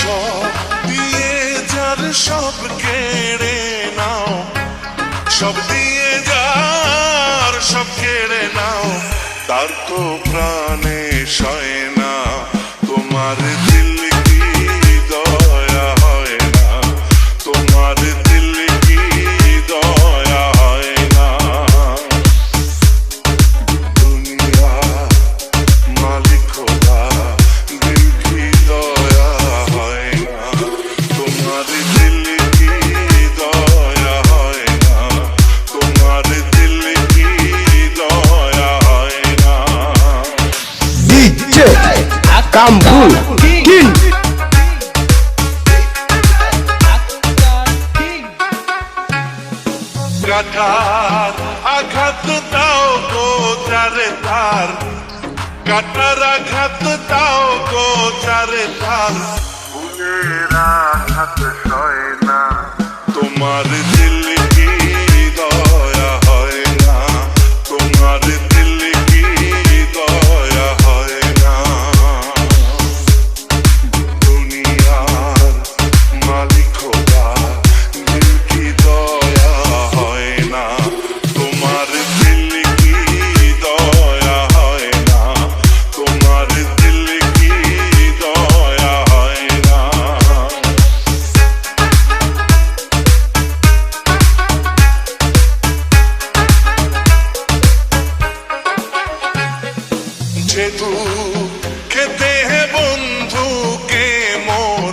সব দিয়ে যার সব কেড়ে নাও, সব দিয়ে যার সব কেড়ে নাও, তার তো প্রাণে সয় না তোমার দিল কি দয়া হয় না, তোমার দিল কি দয়া হয় না। দুনিয়া মালিক খোদা দিল কি দয়া হয় না, তোমার দিল কি দয়া হয় না, তোমার দিল কি দয়া হয় না। DJ Akambul King কাটার আঘাত দাও গো চারে তার, কাটার আঘাত দাও গো চারে তার, ফুলের আঘাত সয় না তোমার দিল কি দয়া হয় না, তোমার দিল কি দয়া হয় না। দুনিয়ার মালিক খোদা দিল কি দয়া হয় না, তোমার দিল কি দয়া হয় না, তোমার দিল কি দয়া হয় না। যে দুঃখেতে হে বন্ধুকে মোর,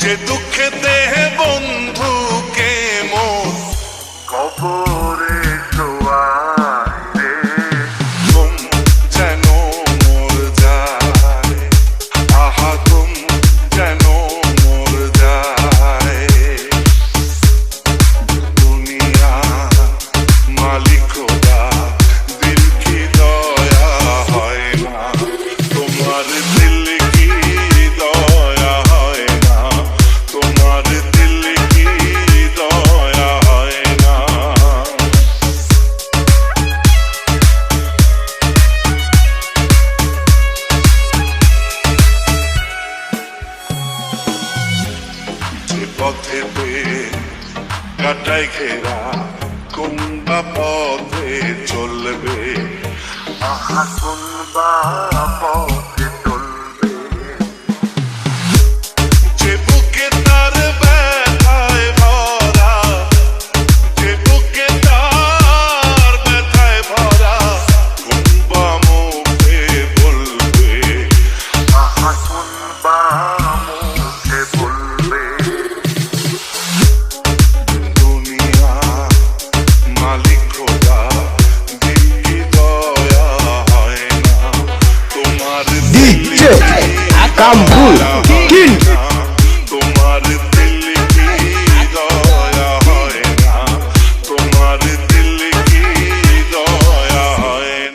যে দুঃখেতে হে বন্ধুকে মোর, কবরে শোয়ায় রে তুম যেন মোর যায়, আহা তুম যেন মোর যায়। দুনিয়া মালিক খোদা দিল কি দয়া হয় না, তোমার দিল কি দয়া হয় না, তোমার দিল কি দয়া হয় না। যে পথেতে কাটাই ঘেরা কোনবা পথে চলবে, আহা কোনবা পথে চলবে। যে বুকে তার ব্যথায় ভরা, যে বুকে তার ব্যথায় ভরা, কোনবা মুখে বলবে, আহা কোনবা মুখে বলবে। দুনিয়া মালিক খোদা দিল কি দয়া হয় না, তোমার দিল DJ Akambul King